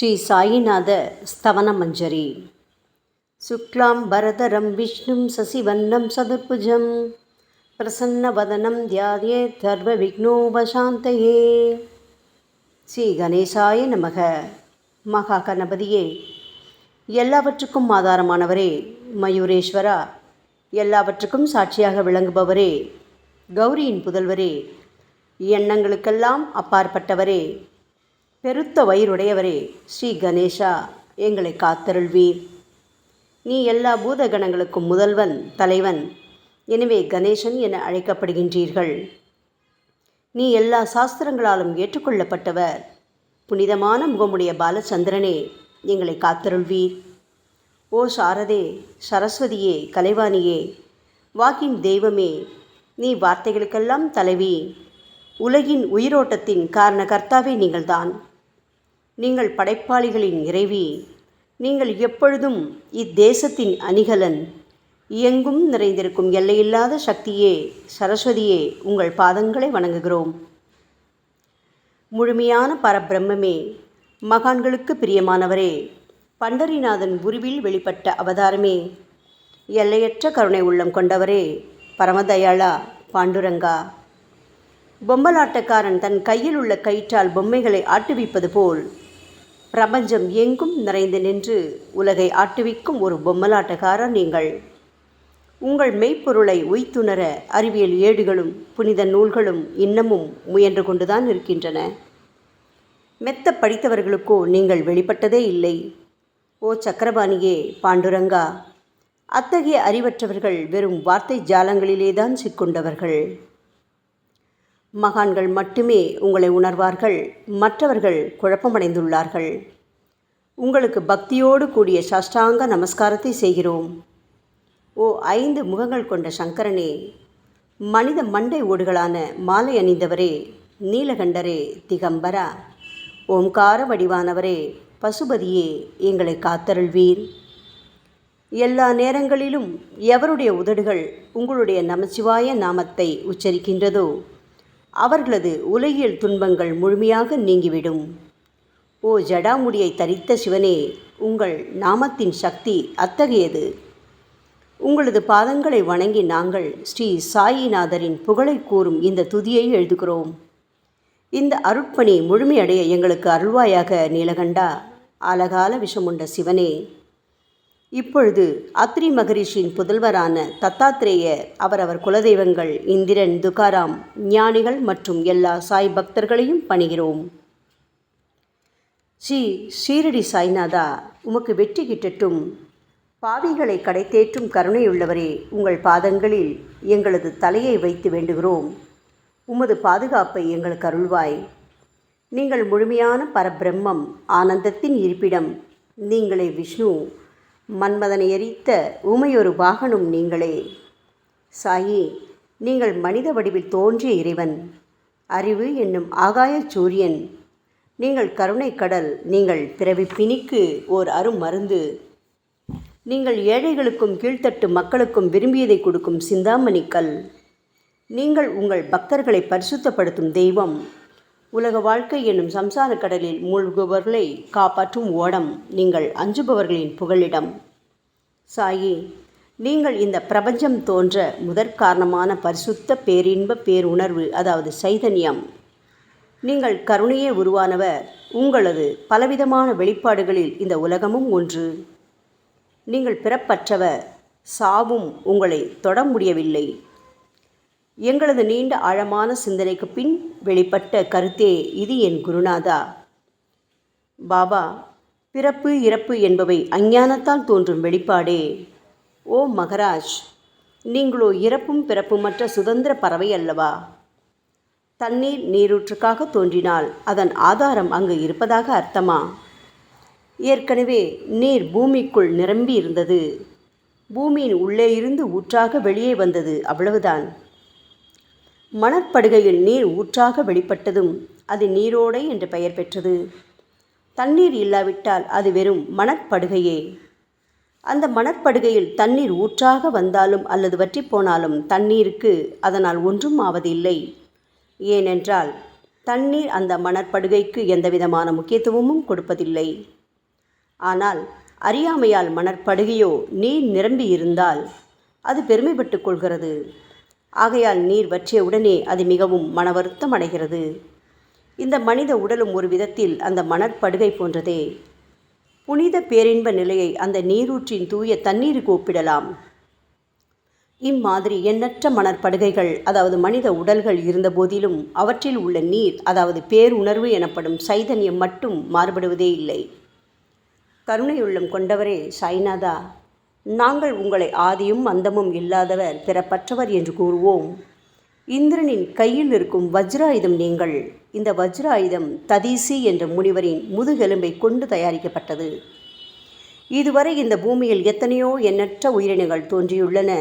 ஸ்ரீ சாயிநாத ஸ்தவனமஞ்சரி. சுக்லாம் பரதரம் விஷ்ணும் சசிவன்னம் சதுர்புஜம் பிரசன்னவதனம் தியாயேத் சர்வ விக்னோபசாந்தயே. ஸ்ரீ கணேசாய நமக. மகா கணபதியே, எல்லாவற்றுக்கும் ஆதாரமானவரே, மயூரேஸ்வரா, எல்லாவற்றுக்கும் சாட்சியாக விளங்குபவரே, கௌரியின் புதல்வரே, எண்ணங்களுக்கெல்லாம் அப்பாற்பட்டவரே, பெருத்த வயிறுடையவரே, ஸ்ரீ கணேசா, எங்களை காத்தருள்வீர். நீ எல்லா பூதகணங்களுக்கும் முதல்வன், தலைவன். எனவே கணேசன் என அழைக்கப்படுகின்றீர்கள். நீ எல்லா சாஸ்திரங்களாலும் ஏற்றுக்கொள்ளப்பட்டவர். புனிதமான முகமுடைய பாலச்சந்திரனே, எங்களை காத்தருள்வீர். ஓ சாரதே, சரஸ்வதியே, கலைவாணியே, வாக்கின் தெய்வமே, நீ வார்த்தைகளுக்கெல்லாம் தலைவி. உலகின் உயிரோட்டத்தின் காரண கர்த்தாவே நீங்கள்தான். நீங்கள் படைப்பாளிகளின் இறைவி. நீங்கள் எப்பொழுதும் இத்தேசத்தின் அணிகலன். எங்கும் நிறைந்திருக்கும் எல்லையில்லாத சக்தியே, சரஸ்வதியே, உங்கள் பாதங்களை வணங்குகிறோம். முழுமையான பரபிரம்மே, மகான்களுக்கு பிரியமானவரே, பண்டரிநாதன் உருவில் வெளிப்பட்ட அவதாரமே, எல்லையற்ற கருணை உள்ளம் கொண்டவரே, பரமதயாளா, பாண்டுரங்கா. பொம்மலாட்டக்காரன் தன் கையில் உள்ள கயிற்றால் பொம்மைகளை ஆட்டுவிப்பது போல் பிரபஞ்சம் எங்கும் நிறைந்து நின்று உலகை ஆட்டுவிக்கும் ஒரு பொம்மலாட்டக்காரர் நீங்கள். உங்கள் மெய்ப்பொருளை உய்த்துணர அறிவியல் ஏடுகளும் புனித நூல்களும் இன்னமும் முயன்று கொண்டுதான் இருக்கின்றன. மெத்த படித்தவர்களுக்கோ நீங்கள் வெளிப்பட்டதே இல்லை. ஓ சக்கரபாணியே, பாண்டுரங்கா, அத்தகைய அறிவற்றவர்கள் வெறும் வார்த்தை ஜாலங்களிலேதான் சிக்கொண்டவர்கள். மகான்கள் மட்டுமே உங்களை உணர்வார்கள். மற்றவர்கள் குழப்பமடைந்துள்ளார்கள். உங்களுக்கு பக்தியோடு கூடிய சாஷ்டாங்க நமஸ்காரத்தை செய்கிறோம். ஓ 5 முகங்கள் கொண்ட சங்கரனே, மனித மண்டை ஓடுகளான மாலை அணிந்தவரே, நீலகண்டரே, திகம்பரா, ஓம்கார வடிவானவரே, பசுபதியே, எங்களை காத்தருள்வீர். எல்லா நேரங்களிலும் எவருடைய உதடுகள் உங்களுடைய நமச்சிவாய நாமத்தை உச்சரிக்கின்றதோ அவர்களது உலகியல் துன்பங்கள் முழுமையாக நீங்கிவிடும். ஓ ஜடாமுடியை தரித்த சிவனே, உங்கள் நாமத்தின் சக்தி அத்தகையது. உங்களது பாதங்களை வணங்கி நாங்கள் ஸ்ரீ சாயிநாதரின் புகழை கூறும் இந்த துதியை எழுதுகிறோம். இந்த அருட்பணி முழுமையடைய எங்களுக்கு அருள்வாயாக நீலகண்டா, ஆலகால விஷமுண்ட சிவனே. இப்பொழுது அத்ரி மகரிஷியின் புதல்வரான தத்தாத்ரேயர், அவரவர் குலதெய்வங்கள் இந்திரன், துகாராம், ஞானிகள் மற்றும் எல்லா சாய் பக்தர்களையும் பணிகிறோம். ஸ்ரீ ஷீரடி சாய்நாதா, உமக்கு வெற்றி கிட்டட்டும். பாவிகளை கடைத்தேற்றும் கருணையுள்ளவரே, உங்கள் பாதங்களில் எங்களது தலையை வைத்து வேண்டுகிறோம். உமது பாதுகாப்பை எங்களுக்கு அருள்வாய். நீங்கள் முழுமையான பரபிரம்மம், ஆனந்தத்தின் இருப்பிடம். நீங்களே விஷ்ணு. மன்மதனை எரித்த ஊமையொரு வாகனும் நீங்களே. சாயி, நீங்கள் மனித வடிவில் தோன்றிய இறைவன். அறிவு என்னும் ஆகாய சூரியன். நீங்கள் கருணை கடல். நீங்கள் பிறவி பிணிக்கு ஓர் அருமருந்து. நீங்கள் ஏழைகளுக்கும் கீழ்த்தட்டு மக்களுக்கும் விரும்பியதை கொடுக்கும் சிந்தாமணிக்கல். நீங்கள் உங்கள் பக்தர்களை பரிசுத்தப்படுத்தும் தெய்வம். உலக வாழ்க்கை என்னும் சம்சார கடலில் மூழ்குபவர்களை காப்பாற்றும் ஓடம். நீங்கள் அஞ்சுபவர்களின் புகலிடம். சாயி, நீங்கள் இந்த பிரபஞ்சம் தோன்ற முதற்காரணமான பரிசுத்த பேரின்ப பேருணர்வு, அதாவது சைதன்யம். நீங்கள் கருணையே உருவானவர். உங்களது பலவிதமான வெளிப்பாடுகளில் இந்த உலகமும் ஒன்று. நீங்கள் பிறப்பற்றவர். சாவும் உங்களை தொட முடியவில்லை. எங்களது நீண்ட ஆழமான சிந்தனைக்கு பின் வெளிப்பட்ட கருத்தே இது என் குருநாதா. பாபா, பிறப்பு இறப்பு என்பவை அஞ்ஞானத்தால் தோன்றும் வெளிப்பாடே. ஓ மகராஜ், நீங்களோ இறப்பும் பிறப்புமற்ற சுதந்திர பறவை அல்லவா? தண்ணீர் நீரூற்றுக்காக தோன்றினால் அதன் ஆதாரம் அங்கு இருப்பதாக அர்த்தமா? ஏற்கனவே நீர் பூமிக்குள் நிரம்பி இருந்தது. பூமியின் உள்ளே இருந்து ஊற்றாக வெளியே வந்தது, அவ்வளவுதான். மணற்படுகையில் நீர் ஊற்றாக வெளிப்பட்டதும் அது நீரோடை என்று பெயர் பெற்றது. தண்ணீர் இல்லாவிட்டால் அது வெறும் மணற்படுகையே. அந்த மணற்படுகையில் தண்ணீர் ஊற்றாக வந்தாலும் அல்லது வற்றி போனாலும் தண்ணீருக்கு அதனால் ஒன்றும் ஆவதில்லை. ஏனென்றால் தண்ணீர் அந்த மணற்படுகைக்கு எந்தவிதமான முக்கியத்துவமும் கொடுப்பதில்லை. ஆனால் அறியாமையால் மணற்படுகையோ நீர் நிரம்பி இருந்தால் அது பெருமைப்பட்டு கொள்கிறது. ஆகையால் நீர் வற்றிய உடனே அது மிகவும் மனவருத்தம் அடைகிறது. இந்த மனித உடலும் ஒரு விதத்தில் அந்த மணற்படுகை போன்றதே. புனித பேரின்ப நிலையை அந்த நீரூற்றின் தூய தண்ணீருக்கு ஒப்பிடலாம். இம்மாதிரி எண்ணற்ற மணற்படுகைகள், அதாவது மனித உடல்கள் இருந்த போதிலும் அவற்றில் உள்ள நீர், அதாவது பேருணர்வு எனப்படும் சைதன்யம் மட்டும் மாறுபடுவதே இல்லை. கருணையுள்ளம் கொண்டவரே சாய்நாதா, நாங்கள் உங்களை ஆதியும் அந்தமும் இல்லாதவர், பிறப்பற்றவர் என்று கூறுவோம். இந்திரனின் கையில் இருக்கும் வஜ்ராயுதம் நீங்கள். இந்த வஜ்ராயுதம் ததீசி என்ற முனிவரின் முதுகெலும்பை கொண்டு தயாரிக்கப்பட்டது. இதுவரை இந்த பூமியில் எத்தனையோ எண்ணற்ற உயிரினங்கள் தோன்றியுள்ளன,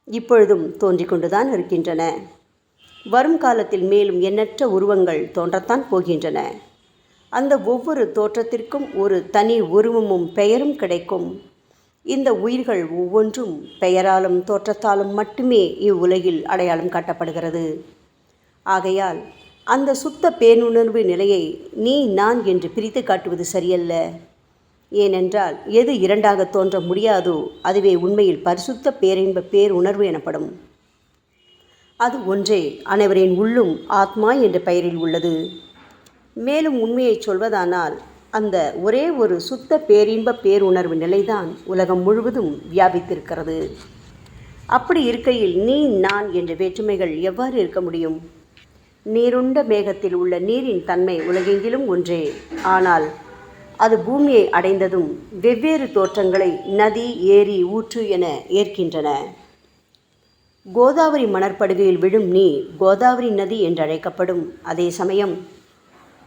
இப்பொழுதும் தோன்றிக் கொண்டுதான் இருக்கின்றன. வரும் காலத்தில் மேலும் எண்ணற்ற உருவங்கள் தோன்றத்தான் போகின்றன. அந்த ஒவ்வொரு தோற்றத்திற்கும் ஒரு தனி உருவமும் பெயரும் கிடைக்கும். இந்த உயிர்கள் ஒவ்வொன்றும் பெயராலும் தோற்றத்தாலும் மட்டுமே இவ்வுலகில் அடையாளம் காட்டப்படுகிறது. ஆகையால் அந்த சுத்த பேருணர்வு நிலையை நீ நான் என்று பிரித்து காட்டுவது சரியல்ல. ஏனென்றால் எது இரண்டாக தோன்ற முடியாதோ அதுவே உண்மையில் பரிசுத்த பேரின்ப பேருணர்வு எனப்படும். அது ஒன்றே அனைவரின் உள்ளும் ஆத்மா என்ற பெயரில் உள்ளது. மேலும் உண்மையை சொல்வதானால் அந்த ஒரே ஒரு சுத்த பேரின்ப பேருணர்வு நிலைதான் உலகம் முழுவதும் வியாபித்திருக்கிறது. அப்படி இருக்கையில் நீ நான் என்ற வேற்றுமைகள் எவ்வாறு இருக்க முடியும்? நீருண்ட மேகத்தில் உள்ள நீரின் தன்மை உலகெங்கிலும் ஒன்றே. ஆனால் அது பூமியை அடைந்ததும் வெவ்வேறு தோற்றங்களை நதி, ஏரி, ஊற்று என ஏற்கின்றன. கோதாவரி மணற்படுகையில் விழும் நீர் கோதாவரி நதி என்றழைக்கப்படும். அதே சமயம்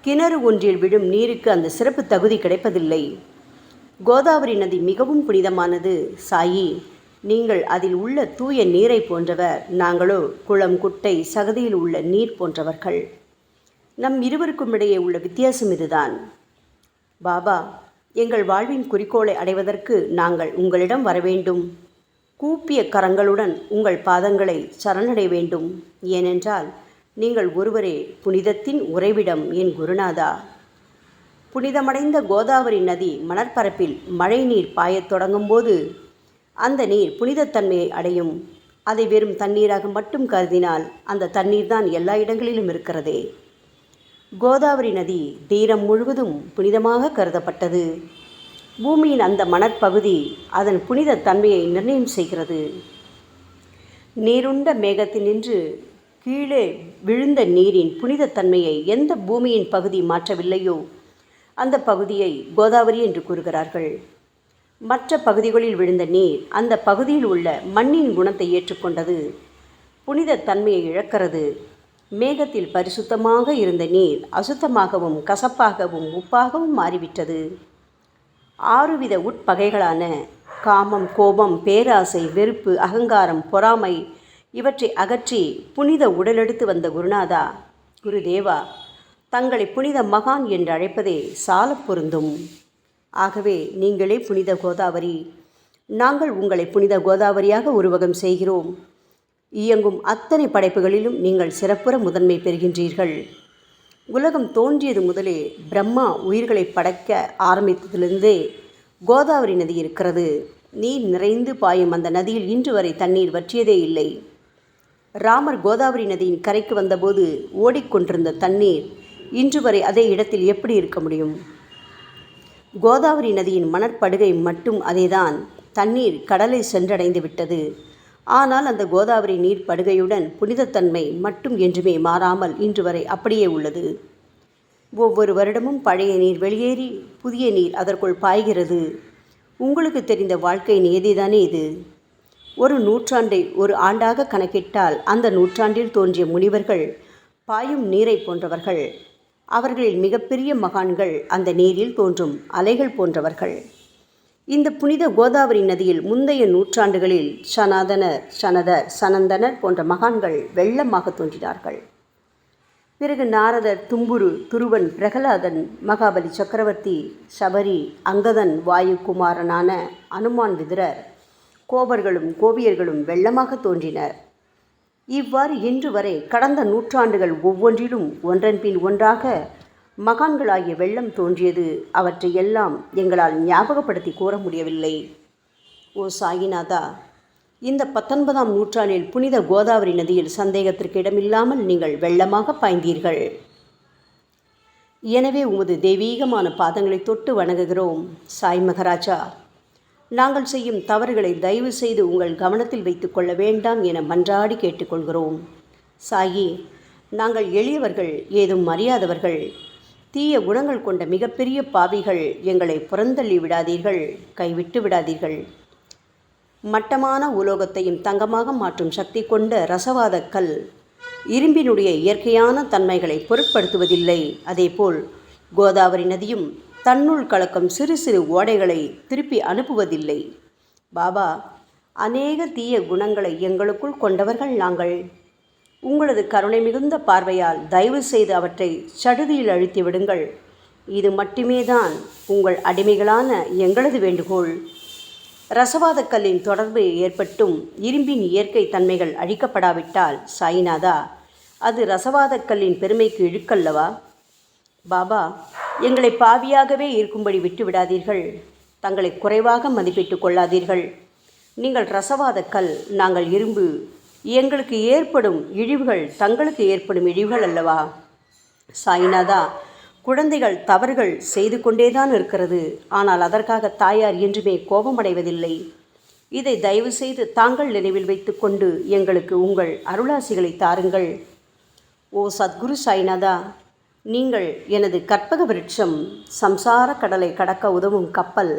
கிணறு ஒன்றில் விழும் நீருக்கு அந்த சிறப்பு தகுதி கிடைப்பதில்லை. கோதாவரி நதி மிகவும் புனிதமானது. சாயி, நீங்கள் அதில் உள்ள தூய நீரை போன்றவர், நாங்களோ குளம், குட்டை, சகதியில் உள்ள நீர் போன்றவர்கள். நம் இருவருக்கும் இடையே உள்ள வித்தியாசம் இதுதான். பாபா, எங்கள் வாழ்வின் குறிக்கோளை அடைவதற்கு நாங்கள் உங்களிடம் வரவேண்டும். கூப்பிய கரங்களுடன் உங்கள் பாதங்களை சரணடைய வேண்டும். ஏனென்றால் நீங்கள் ஒருவரே புனிதத்தின் உறைவிடம் என் குருநாதா. புனிதமடைந்த கோதாவரி நதி மணற்பரப்பில் மழை நீர் பாயத் தொடங்கும் போது அந்த நீர் புனிதத்தன்மையை அடையும். அதை வெறும் தண்ணீராக மட்டும் கருதினால் அந்த தண்ணீர் தான் எல்லா இடங்களிலும் இருக்கிறதே. கோதாவரி நதி தீரம் முழுவதும் புனிதமாக கருதப்பட்டது. பூமியின் அந்த மணற்பகுதி அதன் புனித தன்மையை நிர்ணயம் செய்கிறது. நீருண்ட மேகத்தினின்று கீழே விழுந்த நீரின் புனிதத்தன்மையை எந்த பூமியின் பகுதி மாற்றவில்லையோ அந்த பகுதியை கோதாவரி என்று கூறுகிறார்கள். மற்ற பகுதிகளில் விழுந்த நீர் அந்த பகுதியில் உள்ள மண்ணின் குணத்தை ஏற்றுக்கொண்டது, புனித தன்மையை இழக்கிறது. மேகத்தில் பரிசுத்தமாக இருந்த நீர் அசுத்தமாகவும் கசப்பாகவும் உப்பாகவும் மாறிவிட்டது. 6 வித உட்பகைகளான காமம், கோபம், பேராசை, வெறுப்பு, அகங்காரம், பொறாமை இவற்றை அகற்றி புனித உடலெடுத்து வந்த குருநாதா, குருதேவா, தங்களை புனித மகான் என்று அழைப்பதே சால பொருந்தும். ஆகவே நீங்களே புனித கோதாவரி. நாங்கள் உங்களை புனித கோதாவரியாக உருவகம் செய்கிறோம். இயங்கும் அத்தனை படைப்புகளிலும் நீங்கள் சிறப்புற முதன்மை பெறுகின்றீர்கள். உலகம் தோன்றியது முதலே பிரம்மா உயிர்களை படைக்க ஆரம்பித்ததிலிருந்தே கோதாவரி நதி இருக்கிறது. நீர் நிறைந்து பாயும் அந்த நதியில் இன்று வரை தண்ணீர் வற்றியதே இல்லை. ராமர் கோதாவரி நதியின் கரைக்கு வந்தபோது ஓடிக்கொண்டிருந்த தண்ணீர் இன்று வரை அதே இடத்தில் எப்படி இருக்க முடியும்? கோதாவரி நதியின் மணற்படுகை மட்டும் அதேதான். தண்ணீர் கடலை சென்றடைந்து விட்டது. ஆனால் அந்த கோதாவரி நீர் படுகையுடன் புனிதத்தன்மை மட்டும் என்றுமே மாறாமல் இன்று வரை அப்படியே உள்ளது. ஒவ்வொரு வருடமும் பழைய நீர் வெளியேறி புதிய நீர் அதற்குள் பாய்கிறது. உங்களுக்கு தெரிந்த வாழ்க்கை நியதிதானே இது. ஒரு நூற்றாண்டை ஒரு ஆண்டாக கணக்கிட்டால் அந்த நூற்றாண்டில் தோன்றிய முனிவர்கள் பாயும் நீரை போன்றவர்கள். அவர்களில் மிகப்பெரிய மகான்கள் அந்த நீரில் தோன்றும் அலைகள் போன்றவர்கள். இந்த புனித கோதாவரி நதியில் முந்தைய நூற்றாண்டுகளில் சனாதனர், சனதர், சனந்தனர் போன்ற மகான்கள் வெள்ளமாக தோன்றினார்கள். பிறகு நாரதர், தும்புரு, துருவன், பிரகலாதன், மகாபலி சக்கரவர்த்தி, சபரி, அங்கதன், வாயுகுமாரனான அனுமான், விதுரர், கோபர்களும் கோபியர்களும் வெள்ளமாக தோன்றினர். இவ்வாறு இன்று வரை கடந்த நூற்றாண்டுகள் ஒவ்வொன்றிலும் ஒன்றன் பின் ஒன்றாக மகான்களாகிய வெள்ளம் தோன்றியது. அவற்றை எல்லாம் எங்களால் ஞாபகப்படுத்தி கூற முடியவில்லை. ஓ சாயிநாதா, இந்த 19ஆம் நூற்றாண்டில் புனித கோதாவரி நதியில் சந்தேகத்திற்கு இடமில்லாமல் நீங்கள் வெள்ளமாக பாய்ந்தீர்கள். எனவே உமது தெய்வீகமான பாதங்களை தொட்டு வணங்குகிறோம். சாய் மகராஜா, நாங்கள் செய்யும் தவறுகளை தயவு செய்து உங்கள் கவனத்தில் வைத்து கொள்ள வேண்டாம் என மன்றாடி கேட்டுக்கொள்கிறோம். சாயி, நாங்கள் எளியவர்கள், ஏதும் அறியாதவர்கள், தீய குணங்கள் கொண்ட மிகப்பெரிய பாவிகள். எங்களை புறந்தள்ளி விடாதீர்கள், கைவிட்டு விடாதீர்கள். மட்டமான உலோகத்தையும் தங்கமாக மாற்றும் சக்தி கொண்ட ரசவாத கல் இரும்பினுடைய இயற்கையான தன்மைகளை பொருட்படுத்துவதில்லை. அதேபோல் கோதாவரி நதியும் தன்னுள் கலக்கும் சிறு சிறு ஓடைகளை திருப்பி அனுப்புவதில்லை. பாபா, அநேக தீய குணங்களை எங்களுக்குள் கொண்டவர்கள் நாங்கள். உங்களது கருணை மிகுந்த பார்வையால் தயவு செய்து அவற்றை சடுதியில் அழித்து விடுங்கள். இது மட்டுமே தான் உங்கள் அடிமைகளான எங்களது வேண்டுகோள். ரசவாத கல்லின் தொடர்பு ஏற்பட்டும் இரும்பின் இயற்கை தன்மைகள் அழிக்கப்படாவிட்டால் சாயிநாதா, அது ரசவாத கல்லின் பெருமைக்கு இழுக்கல்லவா? பாபா, எங்களை பாவியாகவே இருக்கும்படி விட்டுவிடாதீர்கள். தங்களை குறைவாக மதிப்பிட்டு கொள்ளாதீர்கள். நீங்கள் ரசவாத கல், நாங்கள் இரும்பு. எங்களுக்கு ஏற்படும் இழிவுகள் தங்களுக்கு ஏற்படும் இழிவுகள் அல்லவா? சாயிநாதா, குழந்தைகள் தவறுகள் செய்து கொண்டேதான் இருக்கிறது. ஆனால் அதற்காக தாயார் என்றுமே கோபமடைவதில்லை. இதை தயவு செய்து தாங்கள் நினைவில் வைத்து கொண்டு எங்களுக்கு உங்கள் அருளாசிகளை தாருங்கள். ஓ சத்குரு சாய்நாதா, நீங்கள் எனது கற்பக விருட்சம், சம்சார கடலை கடக்க உதவும் கப்பல்.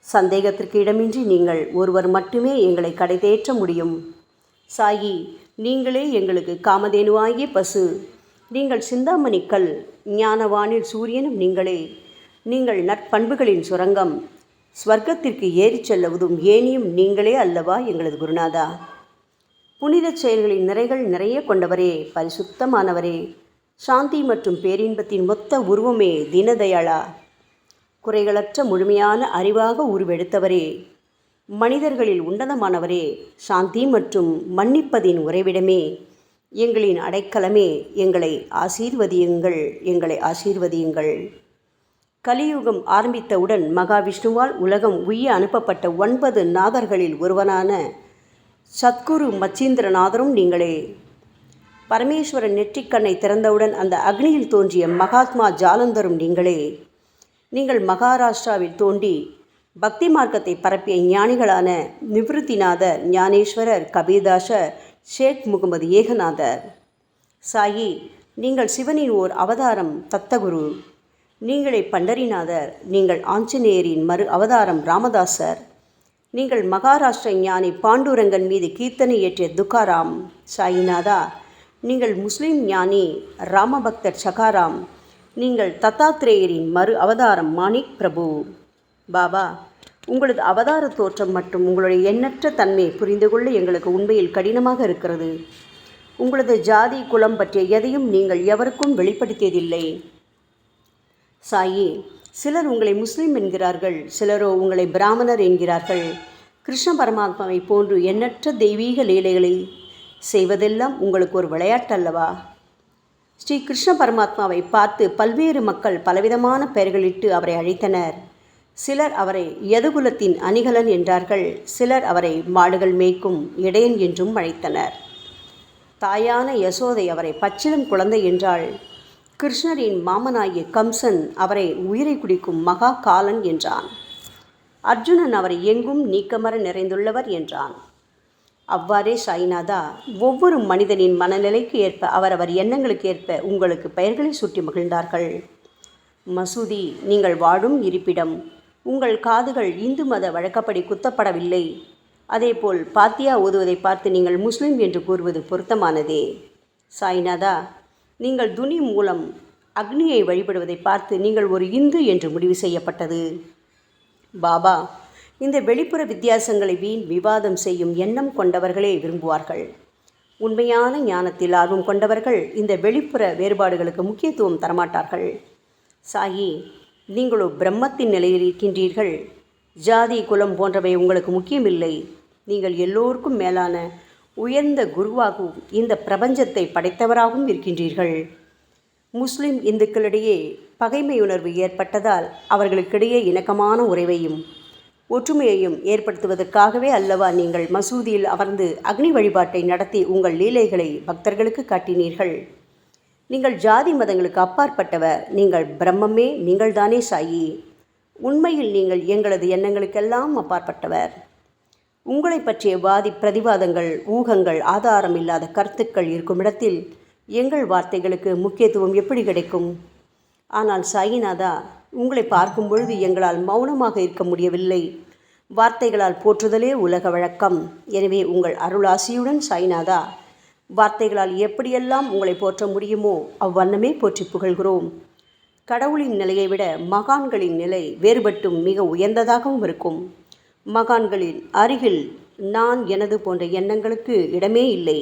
சந்தேகத்திற்கு இடமின்றி நீங்கள் ஒருவர் மட்டுமே எங்களை கடைதேற்ற முடியும். சாயி, நீங்களே எங்களுக்கு காமதேனுவாகிய பசு. நீங்கள் சிந்தாமணி கல், ஞானவானில் சூரியனும் நீங்களே. நீங்கள் நற்பண்புகளின் சுரங்கம், ஸ்வர்க்கத்திற்கு ஏறிச் செல்லவதும் ஏனியும் நீங்களே அல்லவா எங்களது குருநாதா? புனித செயல்களின் நிறைகள் நிறைய கொண்டவரே, பரிசுத்தமானவரே, சாந்தி மற்றும் பேரின்பத்தின் மொத்த உருவமே தீனதயாளா, குறைகளற்ற முழுமையான அறிவாக உருவெடுத்தவரே, மனிதர்களில் உன்னதமானவரே, சாந்தி மற்றும் மன்னிப்பதின் உறைவிடமே, எங்களின் அடைக்கலமே, எங்களை ஆசீர்வதியுங்கள், எங்களை ஆசீர்வதியுங்கள். கலியுகம் ஆரம்பித்தவுடன் மகாவிஷ்ணுவால் உலகம் உய்ய அனுப்பப்பட்ட 9 நாதர்களில் ஒருவனான சத்குரு மச்சீந்திரநாதரும் நீங்களே. பரமேஸ்வரன் நெற்றிக்கண்ணை திறந்தவுடன் அந்த அக்னியில் தோன்றிய மகாத்மா ஜாலந்தரும் நீங்களே. நீங்கள் மகாராஷ்டிராவில் தோன்றி பக்தி மார்க்கத்தை பரப்பிய ஞானிகளான நிவிருத்திநாதர், ஞானேஸ்வரர், கபீர்தாசர், ஷேக் முகமது ஏகநாதர். சாயி, நீங்கள் சிவனின் ஓர் அவதாரம், தத்தகுரு. நீங்களே பண்டரிநாதர். நீங்கள் ஆஞ்சநேயரின் மறு அவதாரம் ராமதாசர். நீங்கள் மகாராஷ்டிர ஞானி பாண்டுரங்கன் மீது கீர்த்தனை இயற்றிய துக்காராம். சாயிநாதா, நீங்கள் முஸ்லிம் ஞானி ராமபக்தர் சகாராம். நீங்கள் தத்தாத்ரேயரின் மறு அவதாரம் மாணிக் பிரபு. பாபா, உங்களது அவதார தோற்றம் மற்றும் உங்களுடைய எண்ணற்ற தன்மை புரிந்து கொள்ள எங்களுக்கு உண்மையில் கடினமாக இருக்கிறது. உங்களது ஜாதி குலம் பற்றிய எதையும் நீங்கள் எவருக்கும் வெளிப்படுத்தியதில்லை. சாயி, சிலர் உங்களை முஸ்லீம் என்கிறார்கள், சிலரோ உங்களை பிராமணர் என்கிறார்கள். கிருஷ்ண பரமாத்மாவை போன்று எண்ணற்ற தெய்வீக லீலைகளை செய்வதெல்லாம் உங்களுக்கு ஒரு விளையாட்டல்லவா? ஸ்ரீ கிருஷ்ண பரமாத்மாவை பார்த்து பல்வேறு மக்கள் பலவிதமான பெயர்களிட்டு அவரை அழைத்தனர். சிலர் அவரை யதுகுலத்தின் அணிகலன் என்றார்கள். சிலர் அவரை மாடுகள் மேய்க்கும் இடையன் என்றும் அழைத்தனர். தாயான யசோதை அவரை பச்சிளம் குழந்தை என்றாள். கிருஷ்ணரின் மாமனாகிய கம்சன் அவரை உயிரை குடிக்கும் மகா காலன் என்றான். அர்ஜுனன் அவரை எங்கும் நீக்கமர நிறைந்துள்ளவர் என்றான். அவ்வாறே சாய்நாதா, ஒவ்வொரு மனிதனின் மனநிலைக்கு ஏற்ப அவரவர் எண்ணங்களுக்கு ஏற்ப உங்களுக்கு பெயர்களை சூட்டி மகிழ்ந்தார்கள். மசூதி, நீங்கள் வாழும் இருப்பிடம். உங்கள் காதுகள் இந்து மத வழக்கப்படி குத்தப்படவில்லை. அதேபோல் பாத்தியா ஓதுவதை பார்த்து நீங்கள் முஸ்லிம் என்று கூறுவது பொருத்தமானதே. சாய்நாதா, நீங்கள் துனி மூலம் அக்னியை வழிபடுவதை பார்த்து நீங்கள் ஒரு இந்து என்று முடிவு செய்யப்பட்டது. பாபா, இந்த வெளிப்புற வித்தியாசங்களை வீண் விவாதம் செய்யும் எண்ணம் கொண்டவர்களே விரும்புவார்கள். உண்மையான ஞானத்தில் ஆர்வம் கொண்டவர்கள் இந்த வெளிப்புற வேறுபாடுகளுக்கு முக்கியத்துவம் தரமாட்டார்கள். சாயி, நீங்களோ பிரம்மத்தின் நிலையில் இருக்கின்றீர்கள். ஜாதி குலம் போன்றவை உங்களுக்கு முக்கியமில்லை. நீங்கள் எல்லோருக்கும் மேலான உயர்ந்த குருவாகவும் இந்த பிரபஞ்சத்தை படைத்தவராகவும் இருக்கின்றீர்கள். முஸ்லிம் இந்துக்களிடையே பகைமையுணர்வு ஏற்பட்டதால் அவர்களுக்கிடையே இணக்கமான உறவையும் ஒற்றுமையையும் ஏற்படுத்துவதற்காகவே அல்லவா நீங்கள் மசூதியில் அமர்ந்து அக்னி வழிபாட்டை நடத்தி உங்கள் லீலைகளை பக்தர்களுக்கு காட்டினீர்கள். நீங்கள் ஜாதி மதங்களுக்கு அப்பாற்பட்டவர். நீங்கள் பிரம்மமே, நீங்கள்தானே சாயி. உண்மையில் நீங்கள் எங்களது எண்ணங்களுக்கெல்லாம் அப்பாற்பட்டவர். உங்களை பற்றிய வாதி பிரதிவாதங்கள், ஊகங்கள், ஆதாரம் இல்லாத கருத்துக்கள் இருக்கும் இடத்தில் எங்கள் வார்த்தைகளுக்கு முக்கியத்துவம் எப்படி கிடைக்கும்? ஆனால் சாயிநாதா, உங்களை பார்க்கும் பொழுது எங்களால் மௌனமாக இருக்க முடியவில்லை. வார்த்தைகளால் போற்றுதலே உலக வழக்கம். எனவே உங்கள் அருளாசியுடன் சாயிநாதா, வார்த்தைகளால் எப்படியெல்லாம் உங்களை போற்ற முடியுமோ அவ்வண்ணமே போற்றி புகழ்கிறோம். கடவுளின் நிலையை விட மகான்களின் நிலை வேறுபட்டும் மிக உயர்ந்ததாகவும் இருக்கும். மகான்களின் அருகில் நான் எனது போன்ற எண்ணங்களுக்கு இடமே இல்லை.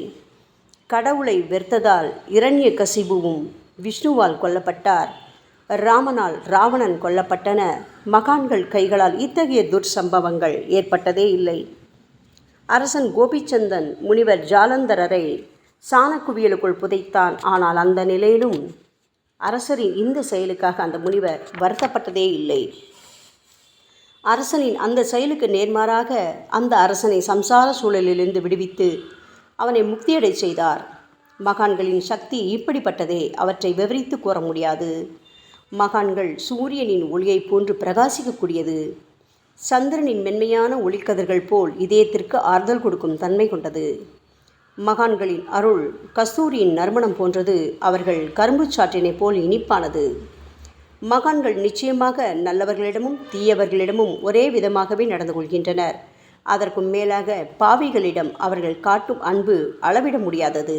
கடவுளை வெறுத்ததால் இரண்யகசிபுவும் விஷ்ணுவால் கொல்லப்பட்டார். ராமனால் ராவணன் கொல்லப்பட்டன. மகான்கள் கைகளால் இத்தகைய துர்சம்பவங்கள் ஏற்பட்டதே இல்லை. அரசன் கோபிச்சந்தன் முனிவர் ஜாலந்தரரை சாணக்குவியலுக்குள் புதைத்தான். ஆனால் அந்த நிலையிலும் அரசரின் இந்த செயலுக்காக அந்த முனிவர் வருத்தப்பட்டதே இல்லை. அரசனின் அந்த செயலுக்கு நேர்மாறாக அந்த அரசனை சம்சார சூழலிலிருந்து விடுவித்து அவனை முக்தியடை செய்தார். மகான்களின் சக்தி இப்படிப்பட்டதே. அவற்றை விவரித்து கூற முடியாது. மகான்கள் சூரியனின் ஒளியை போன்று பிரகாசிக்கக்கூடியது. சந்திரனின் மென்மையான ஒளிக்கதிர்கள் போல் இதயத்திற்கு ஆறுதல் கொடுக்கும் தன்மை கொண்டது. மகான்களின் அருள் கஸ்தூரியின் நறுமணம் போன்றது. அவர்கள் கரும்பு சாற்றினை போல் இனிப்பானது. மகான்கள் நிச்சயமாக நல்லவர்களிடமும் தீயவர்களிடமும் ஒரே விதமாகவே நடந்து கொள்கின்றனர். அதற்கும் மேலாக பாவிகளிடம் அவர்கள் காட்டும் அன்பு அளவிட முடியாதது.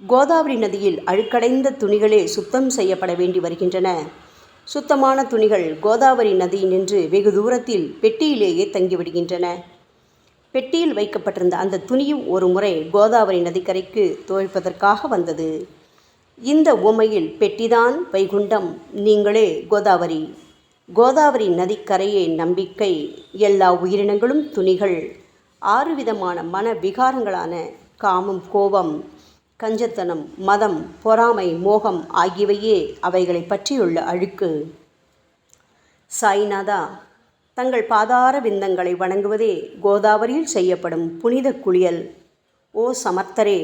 கோதாவரி நதியில் அழுக்கடைந்த துணிகளே சுத்தம் செய்யப்பட வேண்டி வருகின்றன. சுத்தமான துணிகள் கோதாவரி நதியினின்று வெகு தூரத்தில் பெட்டியிலேயே தங்கிவிடுகின்றன. பெட்டியில் வைக்கப்பட்டிருந்த அந்த துணியும் ஒரு முறை கோதாவரி நதிக்கரைக்கு துவைப்பதற்காக வந்தது. இந்த உவமையில் பெட்டிதான் வைகுண்டம், நீங்களே கோதாவரி. கோதாவரி நதிக்கரையே நம்பிக்கை. எல்லா உயிரினங்களும் துணிகள். 6 விதமான மன விகாரங்களான காமம், கோபம், கஞ்சத்தனம், மதம், பொறாமை, மோகம் ஆகியவையே அவைகளை பற்றியுள்ள அழுக்கு. சாய்நாதா, தங்கள் பாதார விந்தங்களை வணங்குவதே கோதாவரியில் செய்யப்படும் புனித குளியல். ஓ சமர்த்தரே,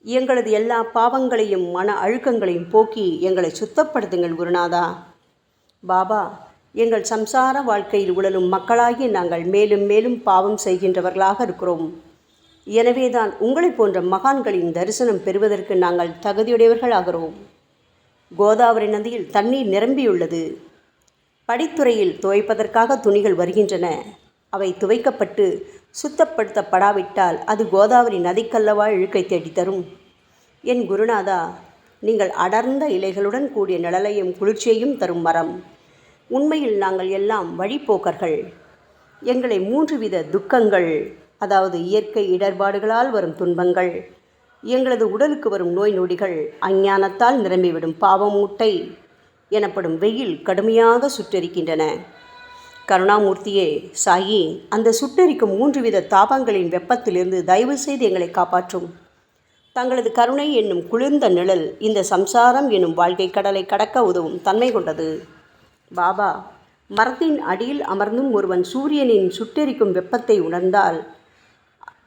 எங்களது எல்லா பாவங்களையும் மன அழுக்கங்களையும் போக்கி எங்களை சுத்தப்படுத்துங்கள் குருநாதா. பாபா, எங்கள் சம்சார வாழ்க்கையில் உழலும் மக்களாகி நாங்கள் மேலும் மேலும் பாவம் செய்கின்றவர்களாக இருக்கிறோம். எனவேதான் உங்களை போன்ற மகான்களின் தரிசனம் பெறுவதற்கு நாங்கள் தகுதியுடையவர்களாகிறோம். கோதாவரி நதியில் தண்ணீர் நிரம்பியுள்ளது. படித்துறையில் துவைப்பதற்காக துணிகள் வருகின்றன. அவை துவைக்கப்பட்டு சுத்தப்படுத்தப்படாவிட்டால் அது கோதாவரி நதிக்கல்லவா இழுக்கை தேடித்தரும். என் குருநாதா, நீங்கள் அடர்ந்த இலைகளுடன் கூடிய நிழலையும் குளிர்ச்சியையும் தரும் மரம். உண்மையில் நாங்கள் எல்லாம் வழிப்போக்கர்கள். எங்களை 3 வித துக்கங்கள், அதாவது இயற்கை இடர்பாடுகளால் வரும் துன்பங்கள், எங்களது உடலுக்கு வரும் நோய் நொடிகள், அஞ்ஞானத்தால் நிரம்பிவிடும் பாவமூட்டை எனப்படும் வெயில் கடுமையாக சுட்டெரிக்கின்றன. கருணாமூர்த்தியே, சாயி, அந்த சுட்டெரிக்கும் 3 வித தாபங்களின் வெப்பத்திலிருந்து தயவு செய்து எங்களை காப்பாற்றும். தங்களது கருணை என்னும் குளிர்ந்த நிழல் இந்த சம்சாரம் என்னும் வாழ்க்கை கடலை கடக்க உதவும் தன்மை கொண்டது. பாபா, மரத்தின் அடியில் அமர்ந்தும் ஒருவன் சூரியனின் சுட்டெரிக்கும் வெப்பத்தை உணர்ந்தால்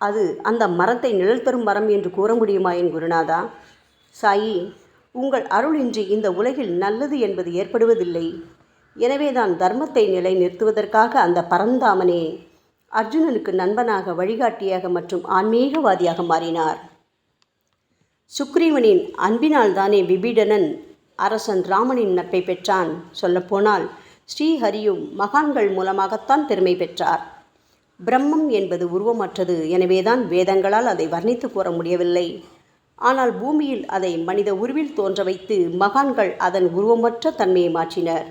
அது அந்த மரத்தை நிழல் தரும் மரம் என்று கூற முடியுமா என் குருநாதா? சாயி, உங்கள் அருளின்றி இந்த உலகில் நல்லது என்பது ஏற்படுவதில்லை. எனவேதான் தர்மத்தை நிலை நிறுத்துவதற்காக அந்த பரந்தாமனே அர்ஜுனனுக்கு நண்பனாக, வழிகாட்டியாக மற்றும் ஆன்மீகவாதியாக மாறினார். சுக்ரீவனின் அன்பினால் தானே விபீடனன் அரசன் ராமனின் நட்பை பெற்றான். சொல்லப்போனால் ஸ்ரீஹரியும் மகான்கள் மூலமாகத்தான் பெருமை பெற்றார். பிரம்மம் என்பது உருவமற்றது. எனவேதான் வேதங்களால் அதை வர்ணித்து கூற முடியவில்லை. ஆனால் பூமியில் அதை மனித உருவில் தோன்ற வைத்து மகான்கள் அதன் உருவமற்ற தன்மையை மாற்றினர்.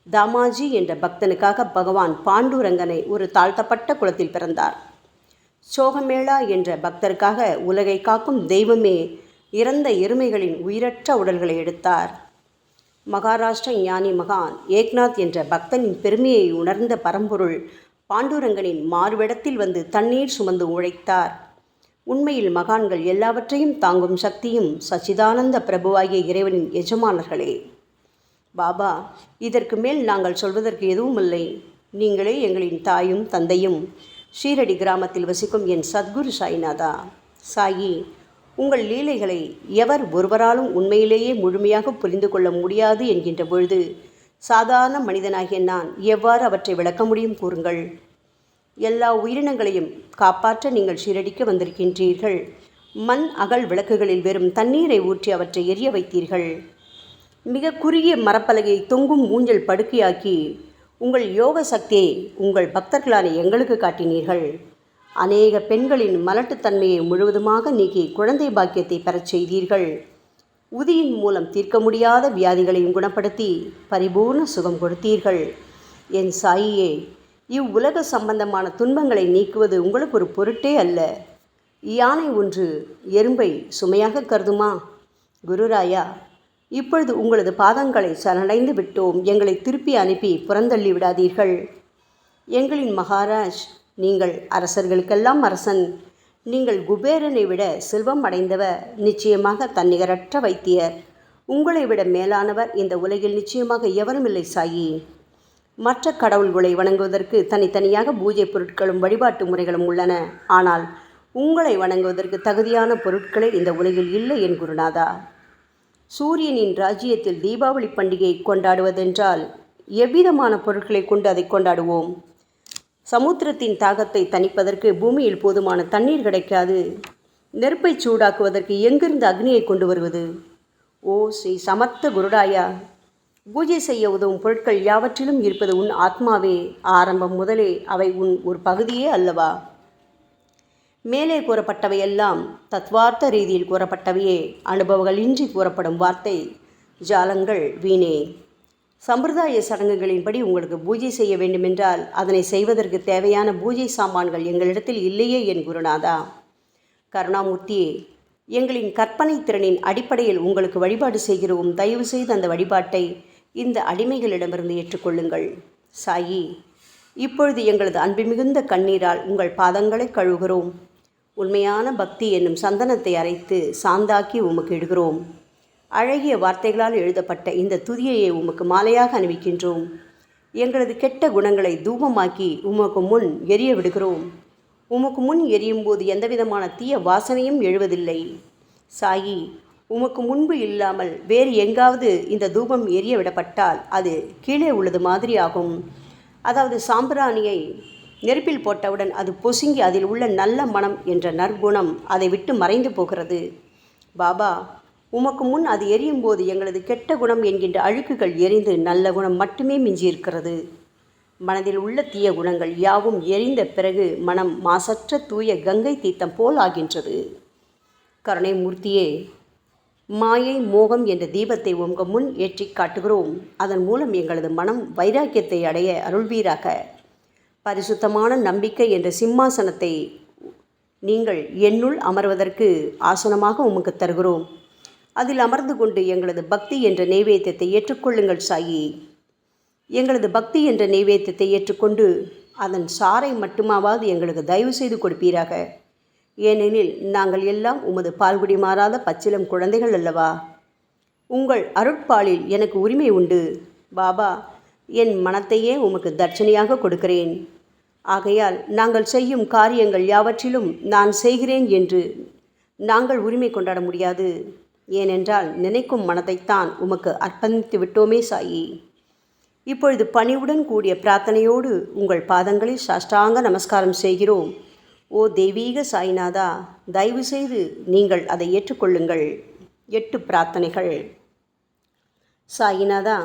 தாமாஜி என்ற பக்தனுக்காக பகவான் பாண்டுரங்கனை ஒரு தாழ்த்தப்பட்ட குலத்தில் பிறந்தார். சோகமேளா என்ற பக்தருக்காக உலகை காக்கும் தெய்வமே இறந்த எருமைகளின் உயிரற்ற உடல்களை எடுத்தார். மகாராஷ்டிர ஞானி மகான் ஏக்நாத் என்ற பக்தனின் பெருமையை உணர்ந்த பரம்பொருள் பாண்டுரங்கனின் மாறுவிடத்தில் வந்து தண்ணீர் சுமந்து உழைத்தார். உண்மையில் மகான்கள் எல்லாவற்றையும் தாங்கும் சக்தியும் சச்சிதானந்த பிரபுவாகிய இறைவனின் எஜமானர்களே. பாபா, இதற்கு மேல் நாங்கள் சொல்வதற்கு எதுவும் இல்லை. நீங்களே எங்களின் தாயும் தந்தையும். ஷீரடி கிராமத்தில் வசிக்கும் என் சத்குரு சாய்நாதா. சாயி, உங்கள் லீலைகளை எவர் ஒருவராலும் உண்மையிலேயே முழுமையாக புரிந்து கொள்ள முடியாது என்கின்ற பொழுது சாதாரண மனிதனாகிய நான் எவ்வாறு அவற்றை விளக்க முடியும் கூறுங்கள். எல்லா உயிரினங்களையும் காப்பாற்ற நீங்கள் ஷீரடிக்கு வந்திருக்கின்றீர்கள். மண் அகல் விளக்குகளில் வெறும் தண்ணீரை ஊற்றி அவற்றை எரிய வைத்தீர்கள். மிக குறுகிய மரப்பலகையை தொங்கும் ஊஞ்சல் படுக்கையாக்கி உங்கள் யோக சக்தியை உங்கள் பக்தர்களான எங்களுக்கு காட்டினீர்கள். அநேக பெண்களின் மலட்டுத்தன்மையை முழுவதுமாக நீக்கி குழந்தை பாக்கியத்தை பெறச் செய்தீர்கள். உதியின் மூலம் தீர்க்க முடியாத வியாதிகளையும் குணப்படுத்தி பரிபூர்ண சுகம் கொடுத்தீர்கள். என் சாயியே, இவ்வுலக சம்பந்தமான துன்பங்களை நீக்குவது உங்களுக்கு ஒரு பொருட்டே அல்ல. யானை ஒன்று எறும்பை சுமையாக கருதுமா? குருராயா, இப்பொழுது உங்களது பாதங்களை சரணடைந்து விட்டோம். எங்களை திருப்பி அனுப்பி புறந்தள்ளி விடாதீர்கள். எங்களின் மகாராஜ், நீங்கள் அரசர்களுக்கெல்லாம் அரசன். நீங்கள் குபேரனை விட செல்வம் அடைந்தவர். நிச்சயமாக தன்னிகரற்ற வைத்தியர். உங்களை விட மேலானவர் இந்த உலகில் நிச்சயமாக எவரும் இல்லை சாயி. மற்ற கடவுள்களை வணங்குவதற்கு தனித்தனியாக பூஜை பொருட்களும் வழிபாட்டு முறைகளும் உள்ளன. ஆனால் உங்களை வணங்குவதற்கு தகுதியான பொருட்களே இந்த உலகில் இல்லை என் குருநாதா. சூரியனின் ராஜ்யத்தில் தீபாவளி பண்டிகையை கொண்டாடுவதென்றால் எவ்விதமான பொருட்களை கொண்டு அதை கொண்டாடுவோம்? சமுத்திரத்தின் தாகத்தை தணிப்பதற்கு பூமியில் போதுமான தண்ணீர் கிடைக்காது. நெருப்பை சூடாக்குவதற்கு எங்கிருந்து அக்னியை கொண்டு வருவது? ஓ ஸ்ரீ சமர்த்த குருடாயா, பூஜை செய்ய உதவும் பொருட்கள் யாவற்றிலும் இருப்பது உன் ஆத்மாவே. ஆரம்பம் முதலே அவை உன் ஒரு பகுதியே அல்லவா? மேலே கூறப்பட்டவையெல்லாம் தத்வார்த்த ரீதியில் கூறப்பட்டவையே. அனுபவங்களின்றி கூறப்படும் வார்த்தை ஜாலங்கள் வீணே. சம்பிரதாய சடங்குகளின்படி உங்களுக்கு பூஜை செய்ய வேண்டுமென்றால் அதனை செய்வதற்கு தேவையான பூஜை சாமான்கள் எங்களிடத்தில் இல்லையே என் குருநாதா. கருணாமூர்த்தியே, எங்களின் கற்பனை திறனின் அடிப்படையில் உங்களுக்கு வழிபாடு செய்கிறோம். தயவு செய்து அந்த வழிபாட்டை இந்த அடிமைகளிடமிருந்து ஏற்றுக்கொள்ளுங்கள். சாயி, இப்பொழுது எங்களது அன்பு மிகுந்த கண்ணீரால் உங்கள் பாதங்களை கழுவுகிறோம். உண்மையான பக்தி என்னும் சந்தனத்தை அரைத்து சாந்தாக்கி உமக்கு இடுகிறோம். அழகிய வார்த்தைகளால் எழுதப்பட்ட இந்த துதியையை உமக்கு மாலையாக அணிவிக்கின்றோம். எங்களது கெட்ட குணங்களை தூபமாக்கி உமக்கு முன் எரிய விடுகிறோம். உமக்கு முன் எரியும் போது எந்தவிதமான தீய வாசனையும் எழுவதில்லை. சாயி, உமக்கு முன்பு இல்லாமல் வேறு எங்காவது இந்த தூபம் எரிய விடப்பட்டால் அது கீழே உள்ளது மாதிரி ஆகும். அதாவது சாம்பிராணியை நெருப்பில் போட்டவுடன் அது பொசுங்கி அதில் உள்ள நல்ல மனம் என்ற நற்குணம் அதை விட்டு மறைந்து போகிறது. பாபா, உமக்கு முன் அது எரியும் போது எங்களது கெட்ட குணம் என்கின்ற அழுக்குகள் எரிந்து நல்ல குணம் மட்டுமே மிஞ்சியிருக்கிறது. மனதில் உள்ள தீய குணங்கள் யாவும் எரிந்த பிறகு மனம் மாசற்ற தூய கங்கை தீர்த்தம் போல் ஆகின்றது. கருணை மூர்த்தியே, மாயை மோகம் என்ற தீபத்தை உங்கள் முன் ஏற்றி காட்டுகிறோம். அதன் மூலம் எங்களது மனம் வைராக்கியத்தை அடைய அருள்வீராக. பரிசுத்தமான நம்பிக்கை என்ற சிம்மாசனத்தை நீங்கள் என்னுள் அமர்வதற்கு ஆசனமாக உமக்கு தருகிறோம். அதில் அமர்ந்து கொண்டு எங்களது பக்தி என்ற நெய்வேத்தியத்தை ஏற்றுக்கொள்ளுங்கள் சாயி. எங்களது பக்தி என்ற நெய்வேத்தியத்தை ஏற்றுக்கொண்டு அதன் சாரை மட்டுமாவது எங்களுக்கு தயவு செய்து கொடுப்பீராக. ஏனெனில் நாங்கள் எல்லாம் உமது பால்குடி மாறாத பச்சிலம் குழந்தைகள் அல்லவா. உங்கள் அருட்பாலில் எனக்கு உரிமை உண்டு. பாபா, என் மனத்தையே உமக்கு தட்சணையாக கொடுக்கிறேன். ஆகையால் நாங்கள் செய்யும் காரியங்கள் யாவற்றிலும் நான் செய்கிறேன் என்று நாங்கள் உரிமை கொண்டாட முடியாது. ஏனென்றால் நினைக்கும் மனதைத்தான் உமக்கு அர்ப்பணித்து விட்டோமே சாயி. இப்பொழுது பணிவுடன் கூடிய பிரார்த்தனையோடு உங்கள் பாதங்களில் சாஷ்டாங்க நமஸ்காரம் செய்கிறோம். ஓ தெய்வீக சாய்நாதா, தயவு செய்து நீங்கள் அதை ஏற்றுக்கொள்ளுங்கள். 8 பிரார்த்தனைகள். சாய்நாதா,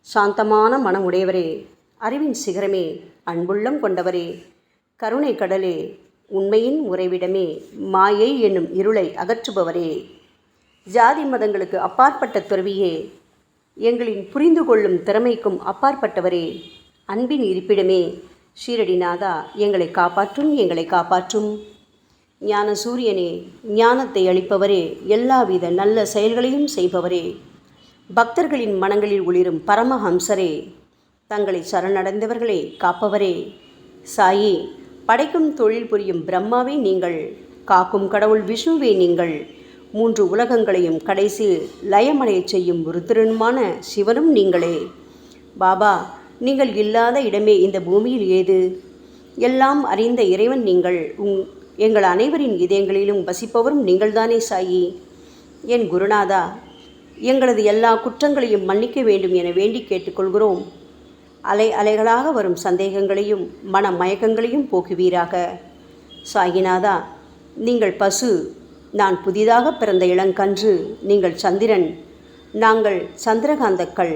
சாந்தமான மனம் உடையவரே, அறிவின் சிகரமே, அன்புள்ளம் கொண்டவரே, கருணை கடலே, உண்மையின் உறைவிடமே, மாயை என்னும் இருளை அகற்றுபவரே, ஜாதி மதங்களுக்கு அப்பாற்பட்ட துறவியே, எங்களின் புரிந்து கொள்ளும் திறமைக்கும் அப்பாற்பட்டவரே, அன்பின் இருப்பிடமே, ஷீரடிநாதா, எங்களை காப்பாற்றும், எங்களை காப்பாற்றும். ஞான சூரியனே, ஞானத்தை அளிப்பவரே, எல்லாவித நல்ல செயல்களையும் செய்பவரே, பக்தர்களின் மனங்களில் ஒளிரும் பரமஹம்சரே, தங்களை சரணடைந்தவர்களை காப்பவரே, சாயி, படைக்கும் தொழில் புரியும் பிரம்மாவே நீங்கள், காக்கும் கடவுள் விஷ்ணுவே நீங்கள். 3 உலகங்களையும் கடைசி லயமடையச் செய்யும் ருத்ரனுமான சிவனும் நீங்களே. பாபா, நீங்கள் இல்லாத இடமே இந்த பூமியில் ஏது? எல்லாம் அறிந்த இறைவன் நீங்கள். எங்கள் அனைவரின் இதயங்களிலும் வசிப்பவரும் நீங்கள்தானே சாயி. என் குருநாதா, எங்களது எல்லா குற்றங்களையும் மன்னிக்க வேண்டும் என வேண்டி கேட்டுக்கொள்கிறோம். அலை அலைகளாக வரும் சந்தேகங்களையும் மன மயக்கங்களையும் போக்குவீராக. சாயிநாதா, நீங்கள் பசு, நான் புதிதாக பிறந்த இளங்கன்று, நீங்கள் சந்திரன், நாங்கள் சந்திரகாந்தக்கள்.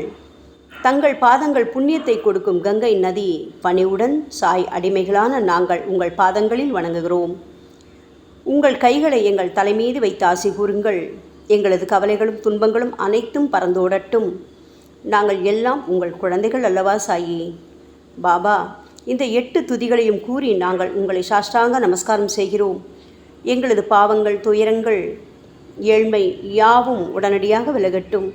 தங்கள் பாதங்கள் புண்ணியத்தை கொடுக்கும் கங்கை நதி. பணிவுடன் சாய் அடிமைகளான நாங்கள் உங்கள் பாதங்களில் வணங்குகிறோம். உங்கள் கைகளை எங்கள் தலைமீது வைத்து ஆசி கூறுங்கள். எங்களது கவலைகளும் துன்பங்களும் அனைத்தும் பறந்தோடட்டும். நாங்கள் எல்லாம் உங்கள் குழந்தைகள் அல்லவா சாயி. பாபா, இந்த 8 துதிகளையும் கூறி நாங்கள் உங்களை சாஷ்டாங்க நமஸ்காரம் செய்கிறோம். எங்களது பாவங்கள், துயரங்கள், ஏழ்மை யாவும் உடனடியாக விலகட்டும்.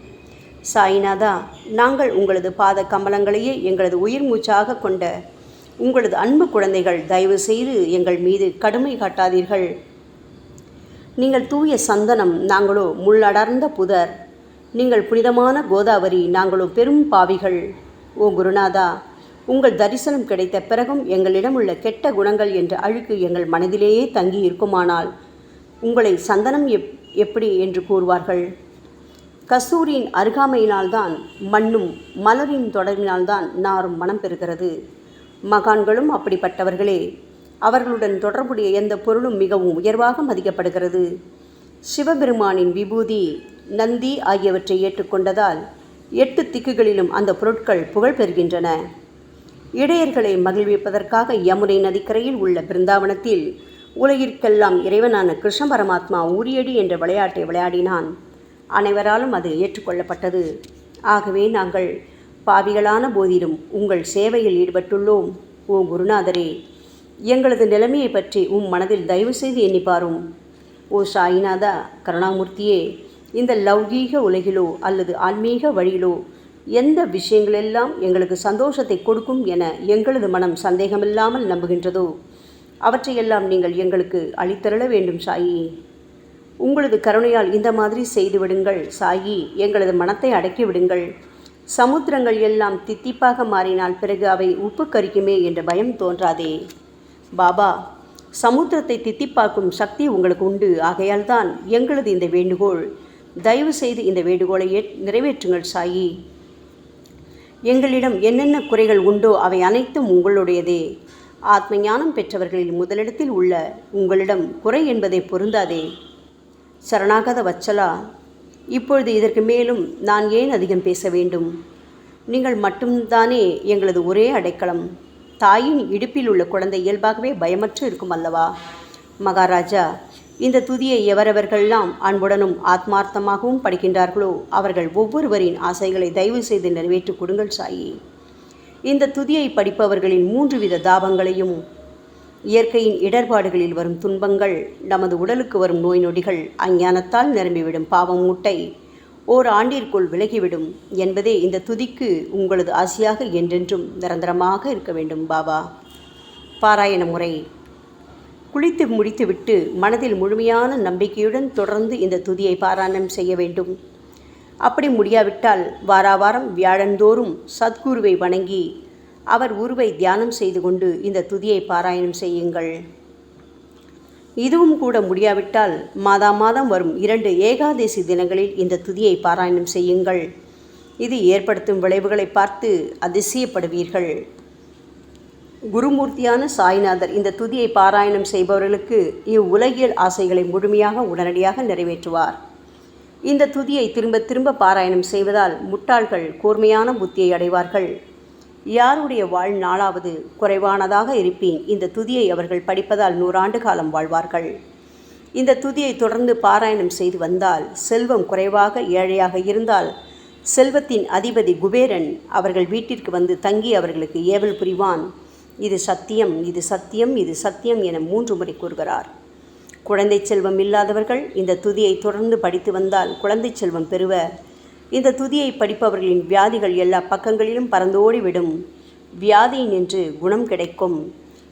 சாயிநாதா, நாங்கள் உங்களது பாத கமலங்களையே எங்களது உயிர் மூச்சாக கொண்ட உங்களது அன்பு குழந்தைகள். தயவு செய்து எங்கள் மீது கடுமை காட்டாதீர்கள். நீங்கள் தூய சந்தனம், நாங்களோ முள்ளடர்ந்த புதர். நீங்கள் புனிதமான கோதாவரி, நாங்களோ பெரும் பாவிகள். ஓ குருநாதா, உங்கள் தரிசனம் கிடைத்த பிறகும் எங்களிடம் உள்ள கெட்ட குணங்கள் என்ற அழுக்கு எங்கள் மனதிலேயே தங்கி இருக்குமானால் உங்களை சந்தனம் எப்படி என்று கூறுவார்கள்? கஸ்தூரியின் அருகாமையினால்தான் மண்ணும் மலரின் தொடர்பினால்தான் நாரும் மனம் பெறுகிறது. மகான்களும் அப்படிப்பட்டவர்களே. அவர்களுடன் தொடர்புடைய எந்த பொருளும் மிகவும் உயர்வாக மதிக்கப்படுகிறது. சிவபெருமானின் விபூதி, நந்தி ஆகியவற்றை ஏற்றுக்கொண்டதால் 8 திக்குகளிலும் அந்த பொருட்கள் புகழ் பெறுகின்றன. இடையர்களை மகிழ்விப்பதற்காக யமுனை நதிக்கரையில் உள்ள பிருந்தாவனத்தில் உலகிற்கெல்லாம் இறைவனான கிருஷ்ண பரமாத்மா ஊரியடி என்ற விளையாட்டை விளையாடினான். அனைவராலும் அது ஏற்றுக்கொள்ளப்பட்டது. ஆகவே நாங்கள் பாவிகளான போதிலும் உங்கள் சேவையில் ஈடுபட்டுள்ளோம். ஓ குருநாதரே, எங்களது நிலைமையை பற்றி மனதில் தயவு செய்து எண்ணிப்பாரும். ஓ சாயிநாதா கருணாமூர்த்தியே, இந்த லௌகீக உலகிலோ அல்லது ஆன்மீக வழியிலோ எந்த விஷயங்களெல்லாம் எங்களுக்கு சந்தோஷத்தை கொடுக்கும் என எங்களது மனம் சந்தேகமில்லாமல் நம்புகின்றதோ அவற்றையெல்லாம் நீங்கள் எங்களுக்கு அளித்தருள வேண்டும் சாயி. உங்களது கருணையால் இந்த மாதிரி செய்துவிடுங்கள் சாயி. எங்களது மனத்தை அடக்கி விடுங்கள். சமுத்திரங்கள் எல்லாம் தித்திப்பாக மாறினால் பிறகு அவை உப்பு கரிக்குமே என்ற பயம் தோன்றாதே. பாபா, சமுத்திரத்தை தித்திப்பாக்கும் சக்தி உங்களுக்கு உண்டு. ஆகையால் தான் எங்களது இந்த வேண்டுகோள். தயவு செய்து இந்த வேண்டுகோளை நிறைவேற்றுங்கள் சாயி. எங்களிடம் என்னென்ன குறைகள் உண்டோ அவை அனைத்தும் உங்களுடையதே. ஆத்ம ஞானம் பெற்றவர்களில் முதலிடத்தில் உள்ள உங்களிடம் குறை என்பதை பொருந்தாதே. சரணாகத வச்சலா, இப்பொழுது இதற்கு மேலும் நான் ஏன் அதிகம் பேச வேண்டும்? நீங்கள் மட்டும்தானே எங்களது ஒரே அடைக்கலம். தாயின் இடுப்பில் உள்ள குழந்தை இயல்பாகவே பயமற்று இருக்கும் அல்லவா? மகாராஜா, இந்த துதியை எவரவர்களெல்லாம் அன்புடனும் ஆத்மார்த்தமாகவும் படிக்கின்றார்களோ அவர்கள் ஒவ்வொருவரின் ஆசைகளை தயவு செய்து நிறைவேற்றி கொடுங்கள் சாயி. இந்த துதியை படிப்பவர்களின் 3 வித தாபங்களையும், இயற்கையின் இடர்பாடுகளில் வரும் துன்பங்கள், நமது உடலுக்கு வரும் நோய் நொடிகள், அஞ்ஞானத்தால் நிரம்பிவிடும் பாவம் மூட்டை ஓராண்டிற்குள் விலகிவிடும் என்பதே இந்த துதிக்கு உங்களது ஆசையாக என்றென்றும் நிரந்தரமாக இருக்க வேண்டும் பாபா. பாராயண முறை. குளித்து முடித்துவிட்டு மனதில் முழுமையான நம்பிக்கையுடன் தொடர்ந்து இந்த துதியை பாராயணம் செய்ய வேண்டும். அப்படி முடியாவிட்டால் வாராவாரம் வியாழந்தோறும் சத்குருவை வணங்கி அவர் உருவை தியானம் செய்து கொண்டு இந்த துதியை பாராயணம் செய்யுங்கள். இதுவும் கூட முடியாவிட்டால் மாதம் வரும் 2 ஏகாதசி தினங்களில் இந்த துதியை பாராயணம் செய்யுங்கள். இது ஏற்படுத்தும் விளைவுகளை பார்த்து அதிசயப்படுவீர்கள். குருமூர்த்தியான சாய்நாதர் இந்த துதியை பாராயணம் செய்பவர்களுக்கு இவ்வுலகியல் ஆசைகளை முழுமையாக உடனடியாக நிறைவேற்றுவார். இந்த துதியை திரும்ப திரும்ப பாராயணம் செய்வதால் முட்டாள்கள் கூர்மையான புத்தியை அடைவார்கள். யாருடைய வாழ்நாளாவது குறைவானதாக இருப்பேன் இந்த துதியை அவர்கள் படிப்பதால் 100 ஆண்டு காலம் வாழ்வார்கள். இந்த துதியை தொடர்ந்து பாராயணம் செய்து வந்தால் செல்வம் குறைவாக ஏழையாக இருந்தால் செல்வத்தின் அதிபதி குபேரன் அவர்கள் வீட்டிற்கு வந்து தங்கி அவர்களுக்கு ஏவல் புரிவான். இது சத்தியம், இது சத்தியம், இது சத்தியம் என 3 முறை கூறுகிறார். குழந்தை செல்வம் இல்லாதவர்கள் இந்த துதியை தொடர்ந்து படித்து வந்தால் குழந்தை செல்வம் பெறுவர். இந்த துதியை படிப்பவர்களின் வியாதிகள் எல்லா பக்கங்களிலும் பறந்தோடிவிடும். வியாதி நின்று குணம் கிடைக்கும்.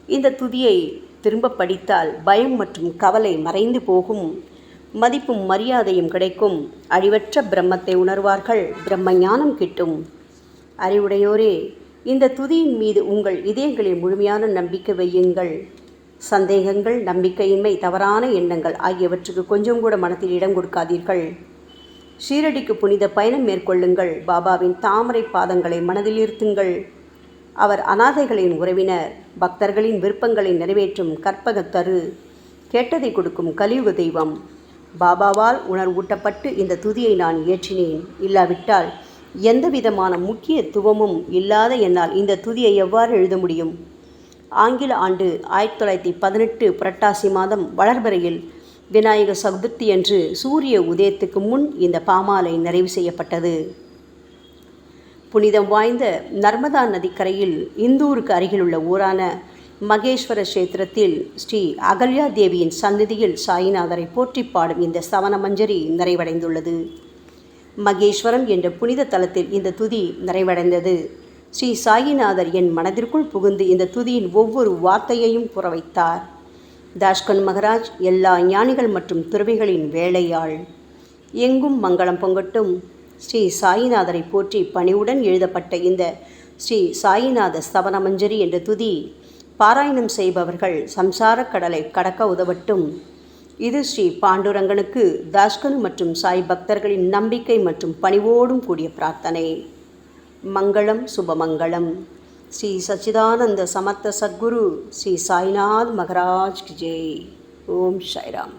இந்த துதியை திரும்ப படித்தால் பயம் மற்றும் கவலை மறைந்து போகும். மதிப்பும் மரியாதையும் கிடைக்கும். அழிவற்ற பிரம்மத்தை உணர்வார்கள். பிரம்ம ஞானம் கிட்டும். அறிவுடையோரே, இந்த துதியின் மீது உங்கள் இதயங்களில் முழுமையான நம்பிக்கை வையுங்கள். சந்தேகங்கள், நம்பிக்கையின்மை, தவறான எண்ணங்கள் ஆகியவற்றுக்கு கொஞ்சம் கூட மனத்தில் இடம் கொடுக்காதீர்கள். ஷீரடிக்கு புனித பயணம் மேற்கொள்ளுங்கள். பாபாவின் தாமரை பாதங்களை மனதில் இருத்துங்கள். அவர் அனாதைகளின் உறவினர், பக்தர்களின் விருப்பங்களை நிறைவேற்றும் கற்பகத்தரு, கேட்டதை கொடுக்கும் கலியுக தெய்வம். பாபாவால் உணர்வூட்டப்பட்டு இந்த துதியை நான் இயற்றினேன். இல்லாவிட்டால் எந்த விதமான முக்கியத்துவமும் இல்லாத என்னால் இந்த துதியை எவ்வாறு எழுத முடியும்? ஆங்கில ஆண்டு 1918 புரட்டாசி மாதம் வளர்பிறையில் விநாயக சதுர்த்தி அன்று சூரிய உதயத்துக்கு முன் இந்த பாமாலை நிறைவு செய்யப்பட்டது. புனிதம் வாய்ந்த நர்மதா நதிக்கரையில் இந்தூருக்கு அருகிலுள்ள ஊரான மகேஸ்வர கஷேத்திரத்தில் ஸ்ரீ அகல்யா தேவியின் சந்நிதியில் சாயிநாதரை போற்றி பாடும் இந்த சவண மஞ்சரி நிறைவடைந்துள்ளது. மகேஸ்வரம் என்ற புனித தலத்தில் இந்த துதி நிறைவடைந்தது. ஸ்ரீ சாயிநாதர் என் மனதிற்குள் புகுந்து இந்த துதியின் ஒவ்வொரு வார்த்தையையும் புற வைத்தார். தாஷ்கன் மகராஜ் எல்லா ஞானிகள் மற்றும் துறவிகளின் வேலையாள். எங்கும் மங்களம் பொங்கட்டும். ஸ்ரீ சாயிநாதரை போற்றி பணிவுடன் எழுதப்பட்ட இந்த ஸ்ரீ சாயிநாத ஸ்தவன மஞ்சரி என்ற துதி பாராயணம் செய்பவர்கள் சம்சார கடலை கடக்க உதவட்டும். இது ஸ்ரீ பாண்டுரங்கனுக்கு தாஷ்கனு மற்றும் சாய் பக்தர்களின் நம்பிக்கை மற்றும் பணிவோடும் கூடிய பிரார்த்தனை. மங்களம், சுபமங்களம். ஸ்ரீ சச்சிதானந்த சமர்த்த சத்குரு ஸ்ரீ சாய்நாத் மகராஜ் கி ஜெய். ஓம் சாய்ராம்.